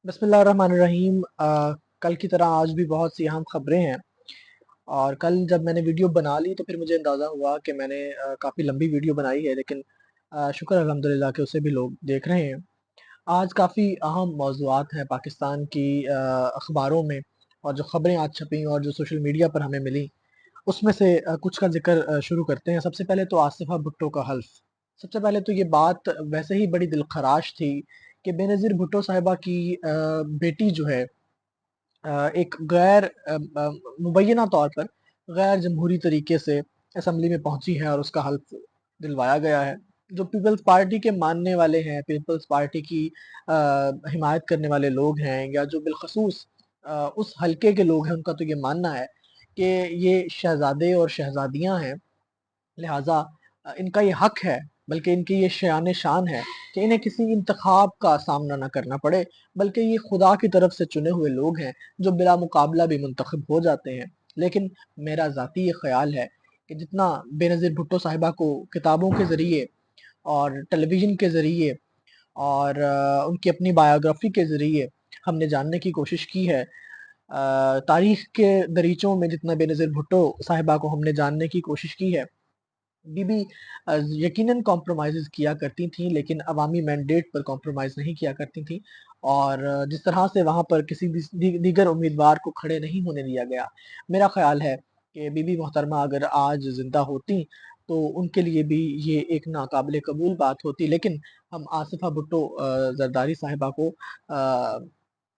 बिस्मिल्लाहिर्रहमानिर्रहीम। कल की तरह आज भी बहुत सी अहम खबरें हैं। और कल जब मैंने वीडियो बना ली तो फिर मुझे अंदाज़ा हुआ कि मैंने काफ़ी लंबी वीडियो बनाई है, लेकिन शुक्र अल्हम्दुलिल्लाह कि उसे भी लोग देख रहे हैं। आज काफ़ी अहम मौज़ूआत हैं पाकिस्तान की अखबारों में, और जो खबरें आज छपी और जो सोशल मीडिया पर हमें मिली, उसमें से कुछ का ज़िक्र शुरू करते हैं। सबसे पहले तो आसिफ़ा भुट्टो का हल्फ़। सबसे पहले तो ये बात वैसे ही बड़ी दिलखराश थी कि बेनज़ीर भुट्टो साहिबा की बेटी जो है एक गैर मुबैना तौर पर गैर जमहूरी तरीके से असेंबली में पहुंची है और उसका हल्फ दिलवाया गया है। जो पीपल्स पार्टी के मानने वाले हैं, पीपल्स पार्टी की हिमायत करने वाले लोग हैं, या जो बिलखसूस उस हलके के लोग हैं, उनका तो ये मानना है कि ये शहजादे और शहजादियां हैं, लिहाजा इनका ये हक है, बल्कि इनकी ये शान शान है कि इन्हें किसी इंतखाब का सामना ना करना पड़े, बल्कि ये खुदा की तरफ से चुने हुए लोग हैं जो बिला मुकाबला भी मुंतखब हो जाते हैं। लेकिन मेरा ज़ाती ये ख्याल है कि जितना बेनज़ीर भुट्टो साहिबा को किताबों के ज़रिए और टेलीविज़न के ज़रिए और उनकी अपनी बायोग्राफ़ी के ज़रिए हमने जानने की कोशिश की है, तारीख़ के दरीचों में जितना बेनज़ीर भुट्टो साहिबा को हमने जानने की कोशिश की है, बीबी यकीनन कॉम्प्रोमाइज़ेज़ किया करती थीं, लेकिन अवामी मैंडेट पर कॉम्प्रोमाइज़ नहीं किया करती थीं। और जिस तरह से वहाँ पर किसी दीगर उम्मीदवार को खड़े नहीं होने दिया गया, मेरा ख़्याल है कि बीबी मोहतरमा अगर आज ज़िंदा होतीं, तो उनके लिए भी ये एक नाक़ाबिल कबूल बात होती। लेकिन हम आसिफ़ा भुट्टो ज़रदारी साहिबा को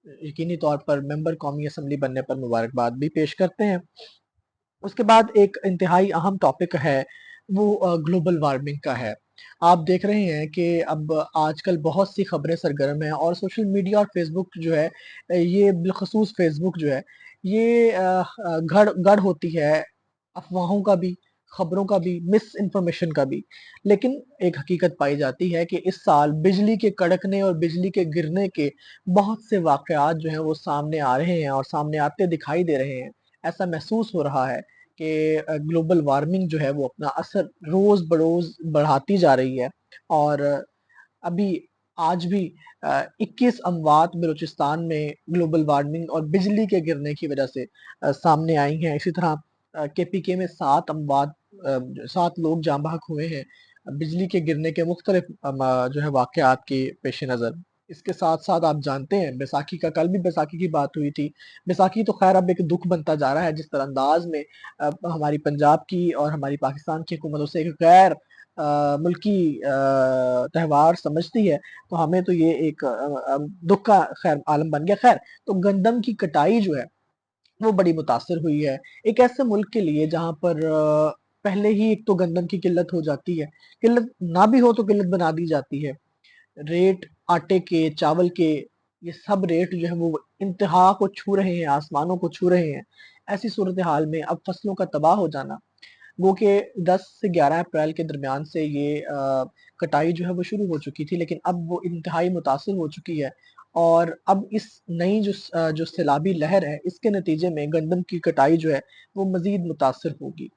यकीनी तौर पर मेंबर कौमी असम्बली बनने पर मुबारकबाद भी पेश करते हैं। उसके बाद एक इंतहाई अहम टॉपिक है, वो ग्लोबल वार्मिंग का है। आप देख रहे हैं कि अब आजकल बहुत सी खबरें सरगर्म हैं, और सोशल मीडिया और फ़ेसबुक जो है, ये बिलख़ुसूस फ़ेसबुक जो है, ये गढ़ होती है अफ़वाहों का भी, खबरों का भी, मिस इन्फॉर्मेशन का भी। लेकिन एक हकीकत पाई जाती है कि इस साल बिजली के कड़कने और बिजली के गिरने के बहुत से वाक़यात जो हैं वो सामने आ रहे हैं और सामने आते दिखाई दे रहे हैं। ऐसा महसूस हो रहा है कि ग्लोबल वार्मिंग जो है वो अपना असर रोज़ बरोज़ बढ़ाती जा रही है। और अभी आज भी 21 अमवात बलूचिस्तान में ग्लोबल वार्मिंग और बिजली के गिरने की वजह से सामने आई हैं। इसी तरह केपीके में 7 अमवात 7 लोग जाँ बहक हुए हैं बिजली के गिरने के मुख्तलिफ जो है वाक़यात के पेश नज़र। इसके साथ-साथ आप जानते हैं बैसाखी का, कल भी बैसाखी की बात हुई थी। बैसाखी तो ख़ैर अब एक दुःख बनता जा रहा है, जिस तरह अंदाज़ में हमारी पंजाब की और हमारी पाकिस्तान की हुकूमत उसे एक गैर मुल्की त्योहार समझती है, तो हमें तो ये एक दुःख का ख़ैर आलम बन गया। ख़ैर, तो गंदम की कटाई जो है, वो बड़ी मुतासिर हुई है। एक ऐसे मुल्क के लिए जहाँ पर पहले ही एक तो गंदम की किल्लत हो जाती है, किल्लत ना भी हो तो किल्लत बना दी जाती है। रेट आटे के, चावल के, ये सब रेट जो है वो इंतहा को छू रहे हैं, आसमानों को छू रहे हैं। ऐसी सूरत-ए-हाल में अब फसलों का तबाह हो जाना, वो कि 10 से 11 अप्रैल के दरमियान से ये कटाई जो है वो शुरू हो चुकी थी, लेकिन अब वो इंतहाई मुतासिर हो चुकी है। और अब इस नई जो सैलाबी लहर है, इसके नतीजे में गंदम की कटाई जो है वो मज़ीद मुतासिर होगी।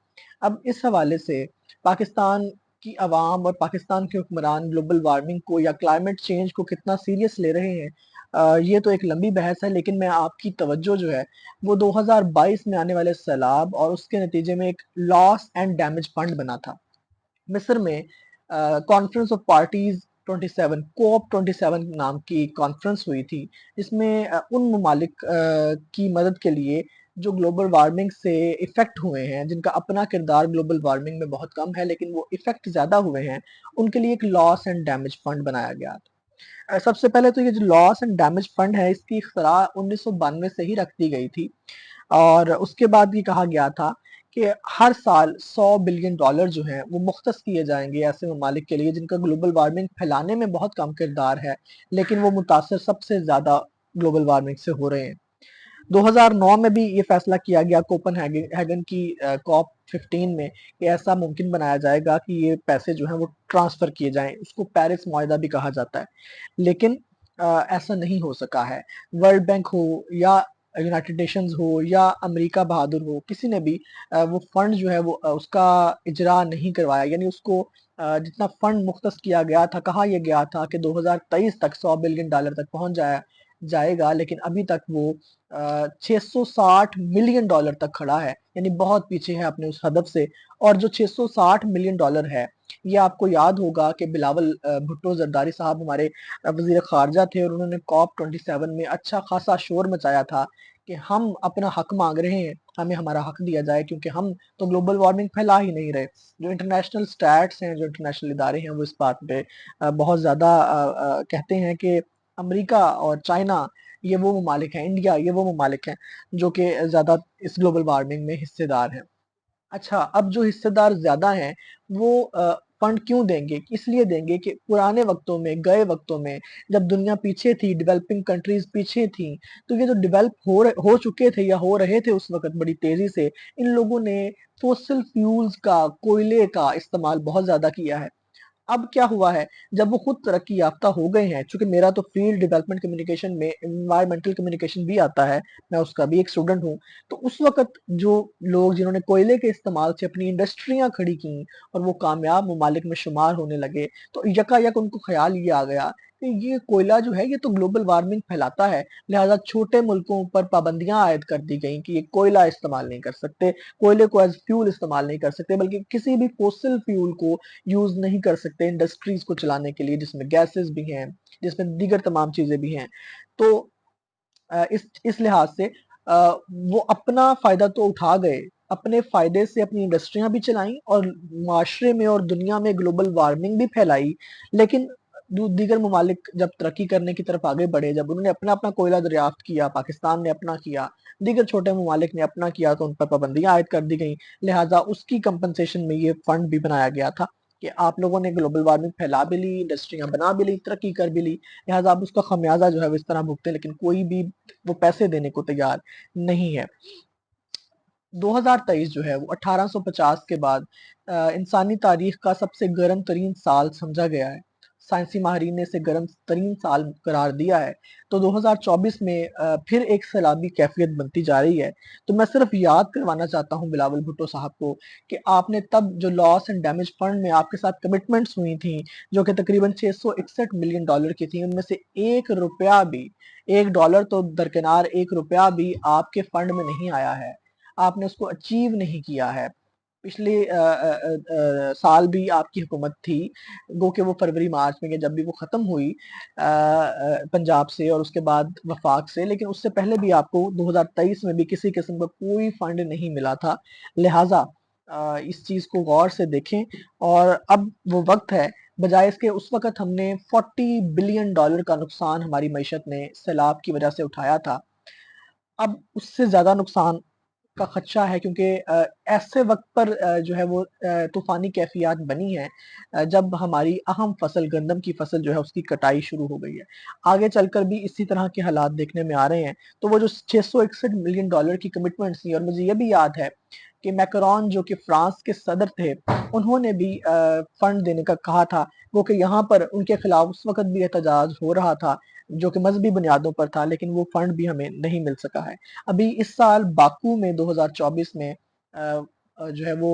अब इस हवाले से पाकिस्तान की अवाम और पाकिस्तान के हुक्मरान ग्लोबल वार्मिंग को या क्लाइमेट चेंज को कितना सीरियस ले रहे हैं, ये तो एक लंबी बहस है, लेकिन मैं आपकी तवज्जो जो है वो 2022 में आने वाले सैलाब और उसके नतीजे में एक लॉस एंड डैमेज फंड बना था। मिस्र में कॉन्फ्रेंस ऑफ पार्टीज 27 कोप 27 नाम की कॉन्फ्रेंस हुई थी, जिसमें उन ममालिक की मदद के लिए जो ग्लोबल वार्मिंग से इफ़ेक्ट हुए हैं, जिनका अपना किरदार ग्लोबल वार्मिंग में बहुत कम है, लेकिन वो इफ़ेक्ट ज़्यादा हुए हैं, उनके लिए एक लॉस एंड डैमेज फंड बनाया गया था। सबसे पहले तो ये जो लॉस एंड डैमेज फंड है, इसकी इख्तरा 1992 से ही रख दी गई थी। और उसके बाद ये कहा गया था कि हर साल $100 बिलियन जो हैं वो मुख्तस किए जाएंगे ऐसे ममालिक के लिए जिनका ग्लोबल वार्मिंग फैलाने में बहुत कम किरदार है, लेकिन वो मुतासर सबसे ज़्यादा ग्लोबल वार्मिंग से हो रहे हैं। 2009 में भी ये फैसला किया गया कोपेनहेगन की कॉप 15 में कि ऐसा मुमकिन बनाया जाएगा कि ये पैसे जो हैं वो ट्रांसफ़र किए जाएँ, उसको पेरिस मुआहदा भी कहा जाता है। लेकिन ऐसा नहीं हो सका है। वर्ल्ड बैंक हो या यूनाइटेड नेशंस हो या अमेरिका बहादुर हो, किसी ने भी वो फंड जो है वो उसका इजरा नहीं करवाया, यानी उसको जितना फंड मुख्तस किया गया था, कहा यह गया था कि 2023 तक $100 बिलियन तक पहुंच जाए, जाएगा, लेकिन अभी तक वो $660 मिलियन तक खड़ा है, यानी बहुत पीछे है अपने उस हदफ से। और जो $660 मिलियन है, ये आपको याद होगा कि बिलावल भुट्टो जरदारी साहब हमारे वजीर खारजा थे, और उन्होंने COP27 में अच्छा खासा शोर मचाया था कि हम अपना हक मांग रहे हैं, हमें हमारा हक दिया जाए, क्योंकि हम तो ग्लोबल वार्मिंग फैला ही नहीं रहे। जो इंटरनेशनल स्टैट्स हैं, जो इंटरनेशनल इदारे हैं, वो इस बात पे बहुत ज़्यादा कहते हैं कि अमेरिका और चाइना ये वो ममालिक हैं, इंडिया ये वो ममालिक हैं जो कि ज़्यादा इस ग्लोबल वार्मिंग में हिस्सेदार हैं। अच्छा, अब जो हिस्सेदार ज़्यादा हैं, वो फंड क्यों देंगे? इसलिए देंगे कि पुराने वक़्तों में, गए वक़्तों में, जब दुनिया पीछे थी, डेवलपिंग कंट्रीज़ पीछे थीं, तो ये जो डेवलप हो चुके थे या हो रहे थे उस वक़्त बड़ी तेज़ी से, इन लोगों ने फ़ॉसिल फ्यूल्स का, कोयले का इस्तेमाल बहुत ज़्यादा किया है। अब क्या हुआ है, जब वो खुद तरक्की याफ्ता हो गए हैं, चूँकि मेरा तो फ़ील्ड डेवलपमेंट कम्युनिकेशन में एनवायरमेंटल कम्युनिकेशन भी आता है, मैं उसका भी एक स्टूडेंट हूँ। तो उस वक़्त जो लोग जिन्होंने कोयले के इस्तेमाल से अपनी इंडस्ट्रियाँ खड़ी की और वो कामयाब ममालिक में शुमार होने लगे, तो यकायक उनको ख़्याल ये आ गया कि ये कोयला जो है, ये तो ग्लोबल वार्मिंग फैलाता है, लिहाज़ा छोटे मुल्कों पर पाबंदियाँ आयद कर दी गईं कि ये कोयला इस्तेमाल नहीं कर सकते, कोयले को एज़ फ्यूल इस्तेमाल नहीं कर सकते, बल्कि किसी भी फ़ॉसिल फ्यूल को यूज़ नहीं कर सकते इंडस्ट्रीज़ को चलाने के लिए, जिसमें गैसेज़ भी हैं, जिसमें दीगर तमाम चीज़ें भी हैं। तो इस लिहाज से वो अपना फ़ायदा तो उठा गए, अपने फ़ायदे से अपनी इंडस्ट्रियाँ भी चलाईं और माशरे में और दुनिया में ग्लोबल वार्मिंग भी फैलाई। लेकिन दीगर ममालिक जब तरक्की करने की तरफ आगे बढ़े, जब उन्होंने अपना-अपना कोयला दरियाफ़्त किया, पाकिस्तान ने अपना किया, दीगर छोटे ममालिक ने अपना किया, तो उन पर पाबंदियाँ आयद कर दी गईं। लिहाज़ा उसकी कंपनसेशन में ये फंड भी बनाया गया था कि आप लोगों ने ग्लोबल वार्मिंग फैला भी ली, इंडस्ट्रियाँ बना भी ली, तरक्की कर भी ली, लिहाज़ा आप उसका खमियाज़ा जो है वो इस तरह भुगतें, लेकिन कोई भी वो पैसे देने को तैयार नहीं है। 2023 जो है वो 1850 के बाद इंसानी तारीख का सबसे गर्म तरीन साल समझा गया है। साइंसी माहिरीन ने इसे गर्म तरीन साल करार दिया है। तो 2024 में फिर एक सैलाबी कैफियत बनती जा रही है। तो मैं सिर्फ याद करवाना चाहता हूँ बिलावल भुट्टो साहब को कि आपने तब जो लॉस एंड डैमेज फंड में आपके साथ कमिटमेंट्स हुई थी, जो कि तकरीबन $661 मिलियन की थी, उनमें से ₹1 भी, $1 तो दरकिनार ₹1 भी आपके फंड में नहीं आया है। आपने उसको अचीव नहीं किया है। पिछले साल भी आपकी हुकूमत थी, गो कि वो फरवरी-मार्च में या जब भी वो ख़त्म हुई पंजाब से और उसके बाद वफ़ाक से, लेकिन उससे पहले भी आपको 2023 में भी किसी किस्म का कोई फंड नहीं मिला था। लिहाज़ा इस चीज़ को गौर से देखें और अब वो वक़्त है, बजाए इसके उस वक़्त हमने $40 बिलियन का नुकसान हमारी मईशत ने सैलाब की वज़ह से उठाया था। अब उससे ज़्यादा नुकसान का खदशा है, क्योंकि ऐसे वक़्त पर जो है वो तूफ़ानी कैफ़ियत बनी है जब हमारी अहम फ़सल गंदम की फ़सल जो है उसकी कटाई शुरू हो गई है। आगे चलकर भी इसी तरह के हालात देखने में आ रहे हैं। तो वो जो $661 मिलियन की कमिटमेंट थी, और मुझे ये भी याद है कि मैकरॉन जो कि फ्रांस के सदर थे, उन्होंने भी फंड देने का कहा था, वो कि यहाँ पर उनके खिलाफ उस वक़्त भी एहतजाज हो रहा था, जो कि मज़हबी बुनियादों पर था, लेकिन वो फंड भी हमें नहीं मिल सका है। अभी इस साल बाकू में 2024 में जो है वो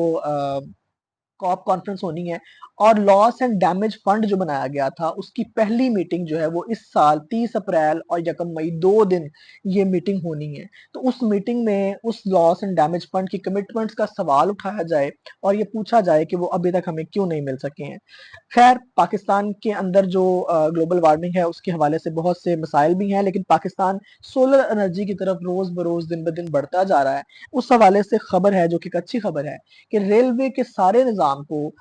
कॉप कॉन्फ्रेंस होनी है, और लॉस एंड डैमेज फंड जो बनाया गया था उसकी पहली मीटिंग जो है वो इस साल 30 अप्रैल और 1 मई 2 दिन ये मीटिंग होनी है। तो उस मीटिंग में उस लॉस एंड डैमेज फंड की कमिटमेंट्स का सवाल उठाया जाए और ये पूछा जाए कि वो अभी तक हमें क्यों नहीं मिल सके हैं। खैर, पाकिस्तान के अंदर जो ग्लोबल वार्मिंग है उसके हवाले से बहुत से मसाइल भी हैं, लेकिन पाकिस्तान सोलर एनर्जी की तरफ रोज बरोज दिन ब दिन बढ़ता जा रहा है। उस हवाले से खबर है, जो कि एक अच्छी खबर है, कि रेलवे के सारे निज़ाम को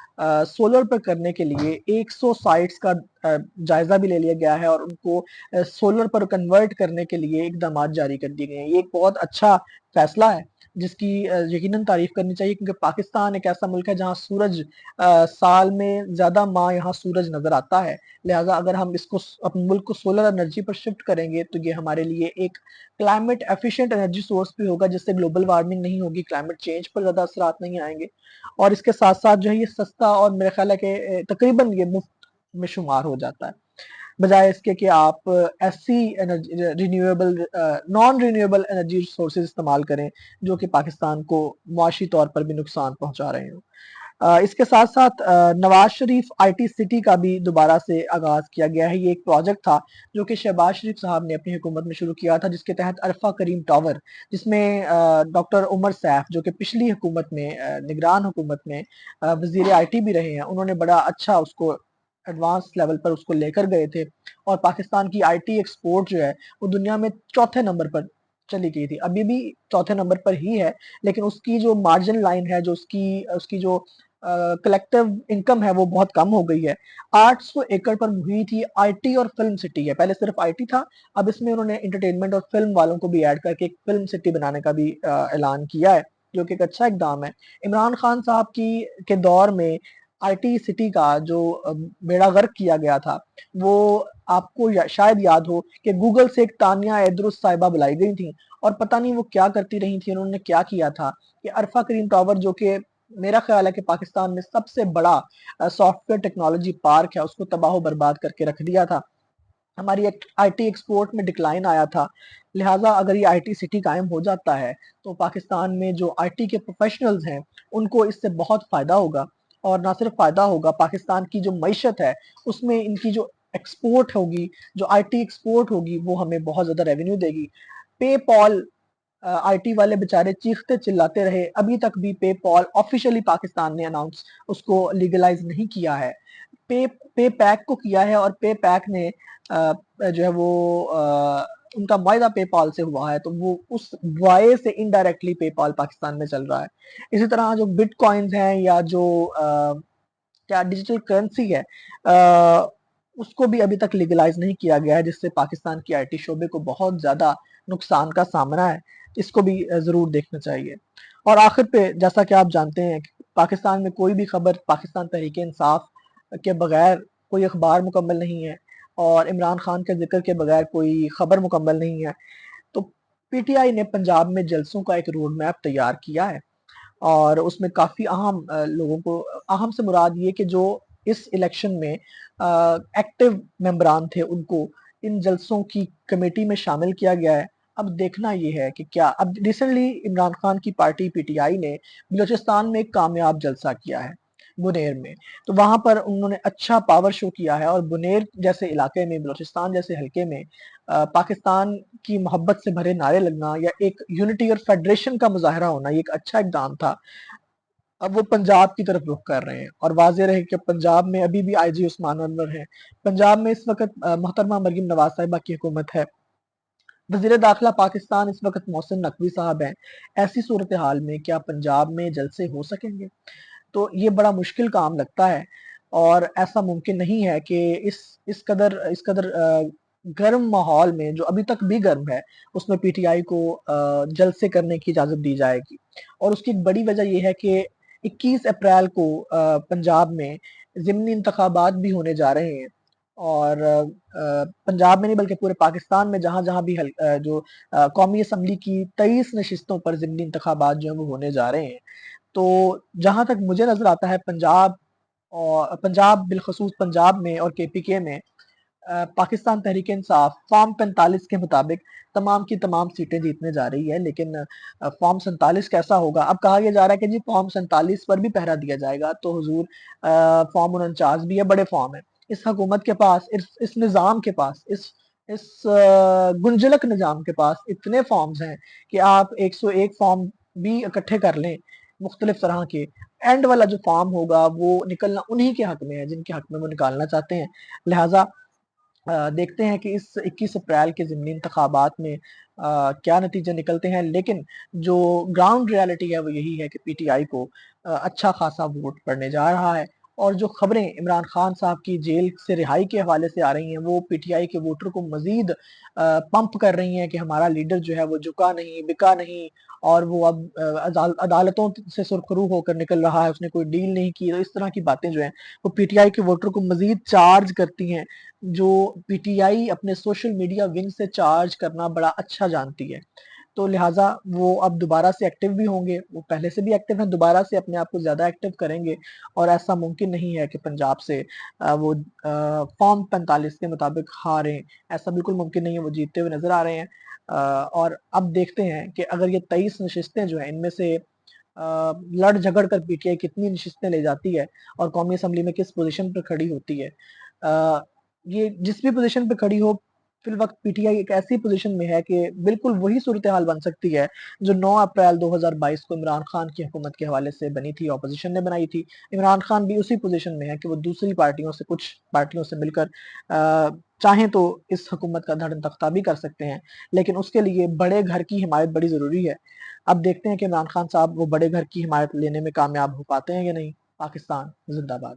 सोलर पर करने के लिए 100 साइट्स का जायजा भी ले लिया गया है, और उनको सोलर पर कन्वर्ट करने के लिए इकदामात जारी कर दिए गए हैं। ये एक बहुत अच्छा फैसला है, जिसकी यकीनन तारीफ करनी चाहिए, क्योंकि पाकिस्तान एक ऐसा मुल्क है जहाँ सूरज साल में ज़्यादा माह यहाँ सूरज नज़र आता है। लिहाज़ा अगर हम इसको अपने मुल्क को सोलर एनर्जी पर शिफ्ट करेंगे, तो ये हमारे लिए एक क्लाइमेट एफिशिएंट एनर्जी सोर्स भी होगा, जिससे ग्लोबल वार्मिंग नहीं होगी, क्लाइमेट चेंज पर ज़्यादा असरात नहीं आएँगे, और इसके साथ-साथ जो है ये सस्ता और मेरे ख़्याल है कि तकरीबन ये मुफ़्त में शुमार हो जाता है। बजाय इसके कि आप ऐसी energy renewable non renewable energy sources इस्तेमाल करें, जो कि पाकिस्तान को मुआशी तौर पर भी नुकसान पहुँचा रहे हों। اس کے ساتھ ساتھ Nawaz Sharif I T city کا بھی دوبارہ سے آغاز کیا گیا ہے. یہ ایک پروجیکٹ تھا جو کہ شہباز شریف صاحب نے اپنی حکومت میں شروع کیا تھا، جس کے تحت عرفہ کریم ٹاور، جس میں ڈاکٹر عمر سیف جو کہ پچھلی حکومت میں نگران حکومت میں وزیر آئی ٹی بھی رہے ہیں، انہوں نے بڑا اچھا اس کو ایڈوانس لیول پر اس کو لے کر گئے تھے، اور پاکستان کی آئی ٹی ایکسپورٹ جو ہے وہ دنیا میں چوتھے نمبر پر چلی گئی تھی. ابھی بھی چوتھے نمبر پر ہی ہے، لیکن اس کی جو مارجن لائن ہے، جو اس کی جو کلیکٹیو انکم ہے، وہ بہت کم ہو گئی ہے. 800 ایکڑ پر محیط یہ آئی ٹی اور فلم سٹی ہے. پہلے صرف آئی ٹی تھا، اب اس میں انہوں نے انٹرٹینمنٹ اور فلم والوں کو بھی ایڈ کر کے ایک فلم سٹی بنانے کا بھی اعلان کیا ہے، جو کہ ایک اچھا اقدام ہے. عمران خان صاحب کے دور میں آئی ٹی سٹی کا جو بیڑا غرق کیا گیا تھا، وہ آپ کو شاید یاد ہو کہ گوگل سے ایک تانیہ ایدرس صاحبہ بلائی گئی تھیں، اور پتہ نہیں وہ کیا کرتی رہی تھیں. انہوں نے کیا کیا تھا کہ عرفہ کریم ٹاور، جو کہ میرا خیال ہے کہ پاکستان میں سب سے بڑا سافٹ ویئر ٹیکنالوجی پارک ہے، اس کو تباہ و برباد کر کے رکھ دیا تھا. ہماری آئی ٹی ایکسپورٹ میں ڈکلائن آیا تھا. لہٰذا اگر یہ آئی ٹی سٹی قائم ہو جاتا ہے تو پاکستان میں جو آئی ٹی کے پروفیشنلز ہیں ان کو اس سے بہت فائدہ ہوگا. اور نہ صرف فائدہ ہوگا، پاکستان کی جو معیشت ہے اس میں ان کی جو ایکسپورٹ ہوگی، جو آئی ٹی ایکسپورٹ ہوگی، وہ ہمیں بہت زیادہ ریونیو دے گی. پے پال آئی ٹی والے بیچارے چیختے چلاتے رہے، ابھی تک بھی پے پال آفیشلی پاکستان نے اناؤنس اس کو لیگلائز نہیں کیا ہے. پے پیک کو کیا ہے، اور پے پیک نے جو ہے وہ ان کا معاہدہ پے پال سے ہوا ہے، تو وہ اس وائے سے انڈائریکٹلی پے پال پاکستان میں چل رہا ہے. اسی طرح جو بٹ کوائنز ہیں، یا جو کیا ڈیجیٹل کرنسی ہے، اس کو بھی ابھی تک لیگلائز نہیں کیا گیا ہے، جس سے پاکستان کی آئی ٹی شعبے کو بہت زیادہ نقصان کا سامنا ہے. اس کو بھی ضرور دیکھنا چاہیے. اور آخر پہ، جیسا کہ آپ جانتے ہیں کہ پاکستان میں کوئی بھی خبر پاکستان تحریک انصاف کے بغیر کوئی اخبار مکمل نہیں ہے، اور عمران خان کے ذکر کے بغیر کوئی خبر مکمل نہیں ہے. تو پی ٹی آئی نے پنجاب میں جلسوں کا ایک روڈ میپ تیار کیا ہے، اور اس میں کافی اہم لوگوں کو، اہم سے مراد یہ کہ جو اس الیکشن میں ایکٹیو ممبران تھے، ان کو ان جلسوں کی کمیٹی میں شامل کیا گیا ہے. اب دیکھنا یہ ہے کہ کیا، اب ریسنٹلی عمران خان کی پارٹی پی ٹی آئی نے بلوچستان میں ایک کامیاب جلسہ کیا ہے، بنیر میں. تو وہاں پر انہوں نے اچھا پاور شو کیا ہے، اور بنیر جیسے علاقے میں، بلوچستان جیسے حلقے میں پاکستان کی محبت سے بھرے نعرے لگنا، یا ایک یونٹی اور فیڈریشن کا مظاہرہ ہونا، یہ ایک اچھا اقدام تھا. اب وہ پنجاب کی طرف رخ کر رہے ہیں، اور واضح رہے کہ پنجاب میں ابھی بھی آئی جی عثمان انور ہیں. پنجاب میں اس وقت محترمہ مریم نواز صاحبہ کی حکومت ہے. وزیر داخلہ پاکستان اس وقت محسن نقوی صاحب ہیں. ایسی صورتحال میں کیا پنجاب میں جلسے ہو سکیں گے؟ تو یہ بڑا مشکل کام لگتا ہے، اور ایسا ممکن نہیں ہے کہ اس قدر گرم ماحول میں، جو ابھی تک بھی گرم ہے، اس میں پی ٹی آئی کو جلسے کرنے کی اجازت دی جائے گی. اور اس کی ایک بڑی وجہ یہ ہے کہ 21 اپریل کو پنجاب میں ضمنی انتخابات بھی ہونے جا رہے ہیں، اور پنجاب میں نہیں بلکہ پورے پاکستان میں جہاں جہاں بھی جو قومی اسمبلی کی 23 نشستوں پر ضمنی انتخابات جو ہیں وہ ہونے جا رہے ہیں. تو جہاں تک مجھے نظر آتا ہے، پنجاب بالخصوص پنجاب میں اور کے پی کے میں پاکستان تحریک انصاف فارم 45 کے مطابق تمام کی تمام سیٹیں جیتنے جا رہی ہے. لیکن فارم 47 کیسا ہوگا؟ اب کہا یہ جا رہا ہے کہ جی فارم 47 پر بھی پہرا دیا جائے گا. تو حضور، فارم 49 بھی ہے، بڑے فارم ہے. اس حکومت کے پاس، اس نظام کے پاس، اس گنجلک نظام کے پاس اتنے فارمز ہیں کہ آپ 101 فارم بھی اکٹھے کر لیں مختلف طرح کے، اینڈ والا جو فارم ہوگا وہ نکلنا انہی کے حق میں ہے جن کے حق میں وہ نکالنا چاہتے ہیں. لہٰذا دیکھتے ہیں کہ اس 21 اپریل کے ضمنی انتخابات میں کیا نتیجے نکلتے ہیں. لیکن جو گراؤنڈ ریالٹی ہے وہ یہی ہے کہ پی ٹی آئی کو اچھا خاصا ووٹ پڑنے جا رہا ہے. اور جو خبریں عمران خان صاحب کی جیل سے رہائی کے حوالے سے آ رہی ہیں، وہ پی ٹی آئی کے ووٹر کو مزید پمپ کر رہی ہیں کہ ہمارا لیڈر جو ہے وہ جھکا نہیں، بکا نہیں، اور وہ اب عدالتوں سے سرخرو ہو کر نکل رہا ہے، اس نے کوئی ڈیل نہیں کی. تو اس طرح کی باتیں جو ہیں وہ پی ٹی آئی کے ووٹر کو مزید چارج کرتی ہیں، جو پی ٹی آئی اپنے سوشل میڈیا ونگ سے چارج کرنا بڑا اچھا جانتی ہے. تو لہٰذا وہ اب دوبارہ سے ایکٹیو بھی ہوں گے، وہ پہلے سے بھی ایکٹیو ہیں، دوبارہ سے اپنے آپ کو زیادہ ایکٹیو کریں گے. اور ایسا ممکن نہیں ہے کہ پنجاب سے وہ فارم 45 کے مطابق ہاریں. ایسا بالکل ممکن نہیں ہے، وہ جیتتے ہوئے نظر آ رہے ہیں. اور اب دیکھتے ہیں کہ اگر یہ 23 نشستیں جو ہیں، ان میں سے لڑ جھگڑ کر پی ٹی آئی کتنی نشستیں لے جاتی ہے اور قومی اسمبلی میں کس پوزیشن پر کھڑی ہوتی ہے. یہ جس بھی پوزیشن پہ کھڑی ہو فی الوقت پی ٹی آئی ایک ایسی پوزیشن میں ہے کہ بالکل وہی صورتحال بن سکتی ہے جو 9 اپریل 2022 کو عمران خان کی حکومت کے حوالے سے بنی تھی، اپوزیشن نے بنائی تھی. عمران خان بھی اسی پوزیشن میں ہے کہ وہ دوسری پارٹیوں سے، کچھ پارٹیوں سے مل کر چاہیں تو اس حکومت کا دھڑن تختہ بھی کر سکتے ہیں، لیکن اس کے لیے بڑے گھر کی حمایت بڑی ضروری ہے. اب دیکھتے ہیں کہ عمران خان صاحب وہ بڑے گھر کی حمایت لینے میں کامیاب ہو پاتے ہیں یا نہیں. پاکستان زندہ باد.